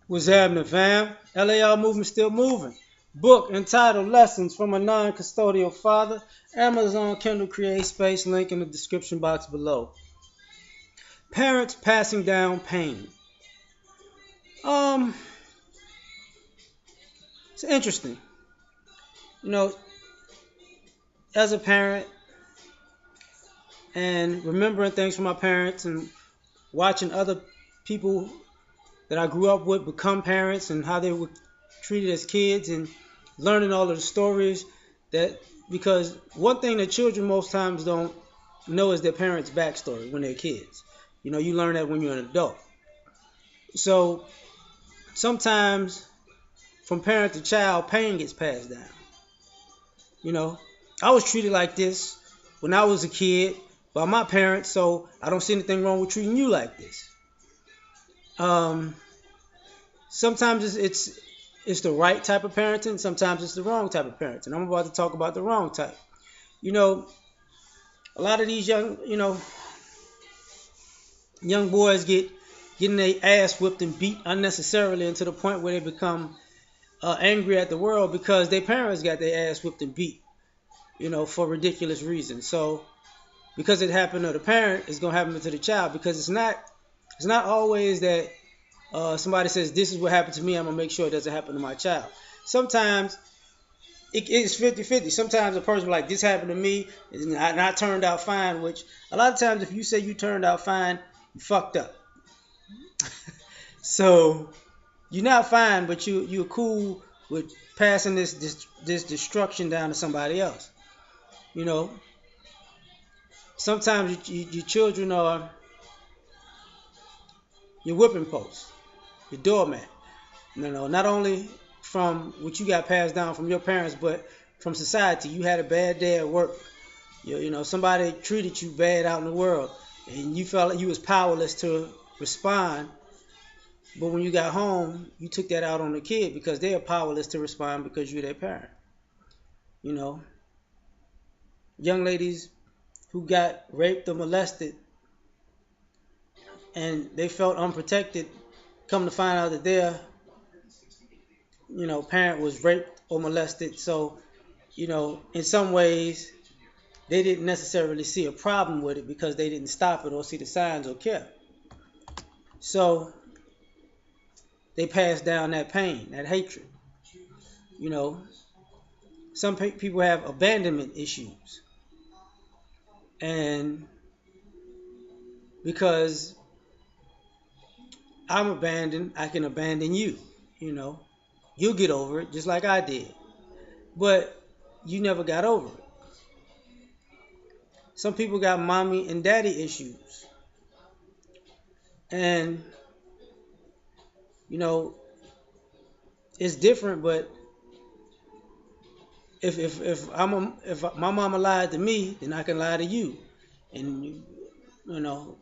What's happening, fam? L.A.R movement still moving. Book entitled Lessons from a Non-Custodial Father. Amazon Kindle Create Space. Link in the description box below. Parents passing down pain. Um, it's interesting. You know, as a parent and remembering things from my parents and watching other people that I grew up with become parents and how they were treated as kids and learning all of the stories that because one thing that children most times don't know is their parents' backstory when they're kids. You learn that when you're an adult. So sometimes from parent to child, pain gets passed down. You know, I was treated like this when I was a kid by my parents, so I don't see anything wrong with treating you like this. Um, Sometimes it's the right type of parenting. Sometimes it's the wrong type of parenting. I'm about to talk about the wrong type. You know, a lot of these young boys getting their ass whipped and beat unnecessarily, and to the point where they become angry at the world because their parents got their ass whipped and beat. For ridiculous reasons. So because it happened to the parent, it's gonna happen to the child because it's not always that somebody says this is what happened to me. I'm gonna make sure it doesn't happen to my child. Sometimes it's 50-50. Sometimes a person like this happened to me and I turned out fine. Which a lot of times, if you say you turned out fine, you fucked up. So you're not fine, but you're cool with passing this destruction down to somebody else. You know, sometimes your children are your whipping post, your doormat. Not only from what you got passed down from your parents, but from society. You had a bad day at work. Somebody treated you bad out in the world, and you felt like you was powerless to respond. But when you got home, you took that out on the kid because they are powerless to respond because you're their parent. You know, young ladies who got raped or molested and they felt unprotected, come to find out that their parent was raped or molested. So in some ways they didn't necessarily see a problem with it because they didn't stop it or see the signs or care. So they passed down that pain, that hatred. You know, some people have abandonment issues, and because I'm abandoned, I can abandon you. You know, you'll get over it just like I did, but you never got over it. Some people got mommy and daddy issues, and you know it's different. But if my mama lied to me, then I can lie to you, and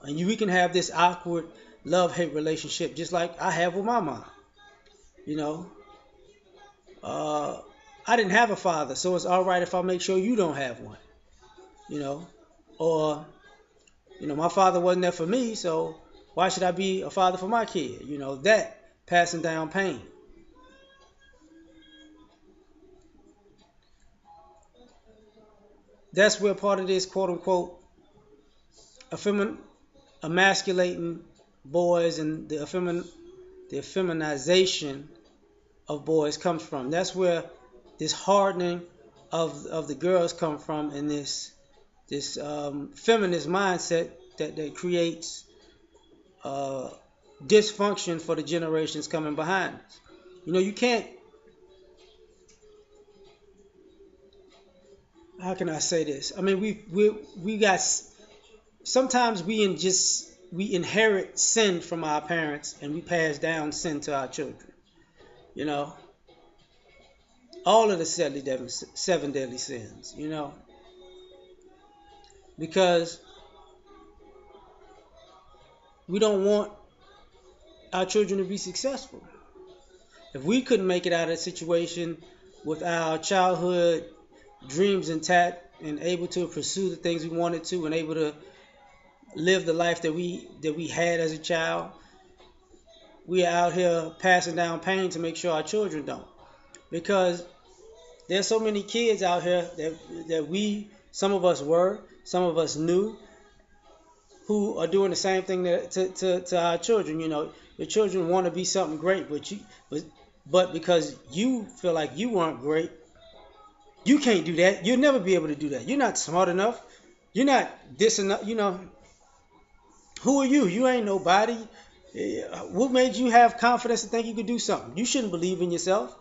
we can have this awkward love hate relationship just like I have with my mom. You know, uh, I didn't have a father, so it's all right if I make sure you don't have one. You know, or my father wasn't there for me, so why should I be a father for my kid? That passing down pain. That's where part of this quote unquote effemin- emasculating boys and the feminization of boys comes from. That's where this hardening of the girls come from, and this feminist mindset that creates uh, dysfunction for the generations coming behind us. You can't. How can I say this? I mean, we got sometimes we inherit sin from our parents and we pass down sin to our children. You know, all of the seven deadly sins. Because we don't want our children to be successful. If we couldn't make it out of that situation with our childhood dreams intact and able to pursue the things we wanted to and able to live the life that we had as a child, we are out here passing down pain to make sure our children don't. Because there's so many kids out here that some of us were, some of us knew, who are doing the same thing to our children. Your children want to be something great, but but because you feel like you weren't great, you can't do that. You'll never be able to do that. You're not smart enough. You're not this enough. Who are you? You ain't nobody. What made you have confidence to think you could do something? You shouldn't believe in yourself.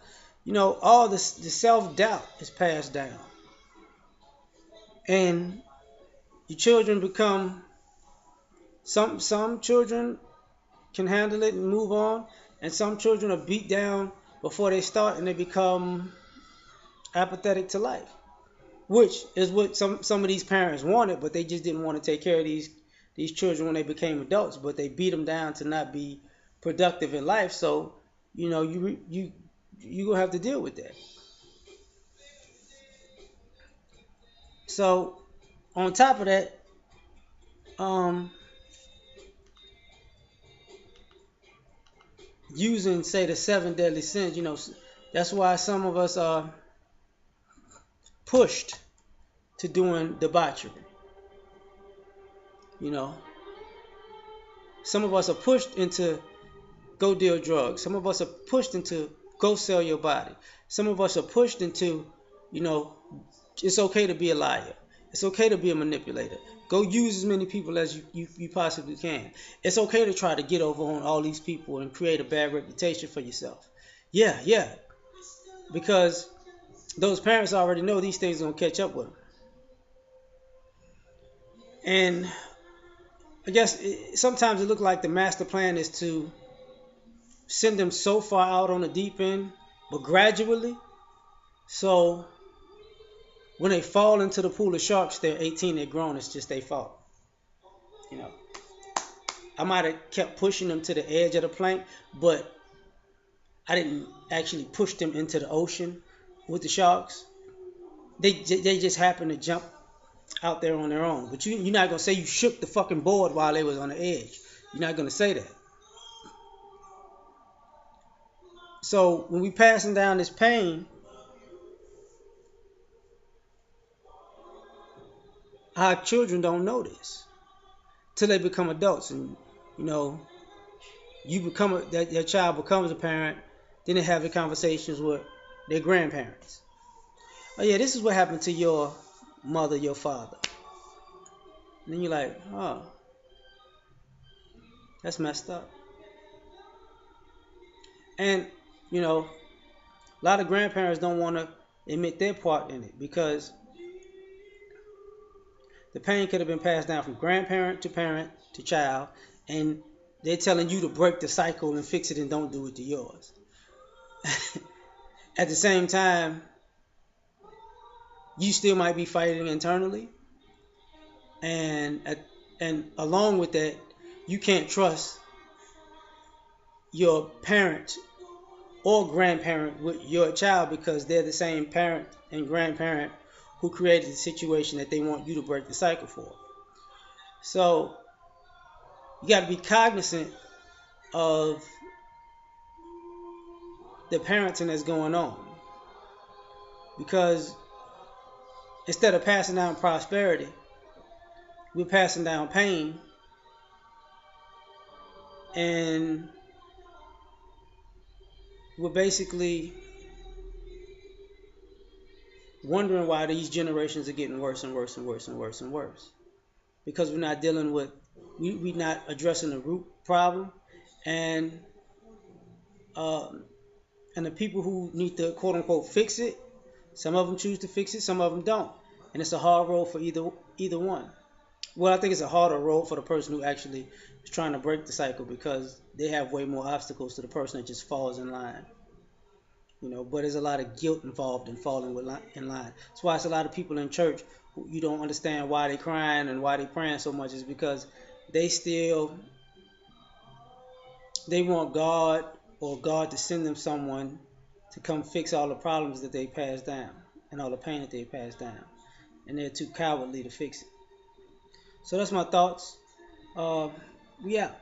All the self doubt is passed down, and your children become some children can handle it and move on, and some children are beat down before they start, and they become apathetic to life, which is what some of these parents wanted, but they just didn't want to take care of these children when they became adults, but they beat them down to not be productive in life. So you gonna have to deal with that. So on top of that, um, using say the seven deadly sins, that's why some of us are pushed to doing debauchery. You know, some of us are pushed into go deal drugs. Some of us are pushed into go sell your body. Some of us are pushed into, you know, it's okay to be a liar. It's okay to be a manipulator. Go use as many people as you possibly can. It's okay to try to get over on all these people and create a bad reputation for yourself. Yeah, yeah. Because those parents already know these things are going to catch up with them. And I guess sometimes it looks like the master plan is to send them so far out on the deep end, but gradually. So when they fall into the pool of sharks, they're 18, they're grown, it's just their fault. You know, I might have kept pushing them to the edge of the plank, but I didn't actually push them into the ocean with the sharks. They just happened to jump out there on their own. But you're not going to say you shook the fucking board while they was on the edge. You're not going to say that. So when we passing down this pain, our children don't know this till they become adults, and you know that your child becomes a parent. Then they have the conversations with their grandparents. Oh yeah, this is what happened to your mother, your father. And then you're like, oh, that's messed up. And a lot of grandparents don't want to admit their part in it because the pain could have been passed down from grandparent to parent to child, and they're telling you to break the cycle and fix it and don't do it to yours. At the same time, you still might be fighting internally, and along with that, you can't trust your parent or grandparent with your child because they're the same parent and grandparent who created the situation that they want you to break the cycle for. So you got to be cognizant of the parenting that's going on, because instead of passing down prosperity, we're passing down pain, and we're basically wondering why these generations are getting worse and worse and worse and worse and worse, because we're not dealing with we're not addressing the root problem, and and the people who need to quote unquote fix it, some of them choose to fix it, some of them don't, and it's a hard road for either one. Well, I think it's a harder road for the person who actually is trying to break the cycle because they have way more obstacles to the person that just falls in line. But there's a lot of guilt involved in falling in line. That's why it's a lot of people in church who you don't understand why they crying and why they praying so much is because they want God or God to send them someone to come fix all the problems that they passed down and all the pain that they passed down, and they're too cowardly to fix it. So that's my thoughts. We out.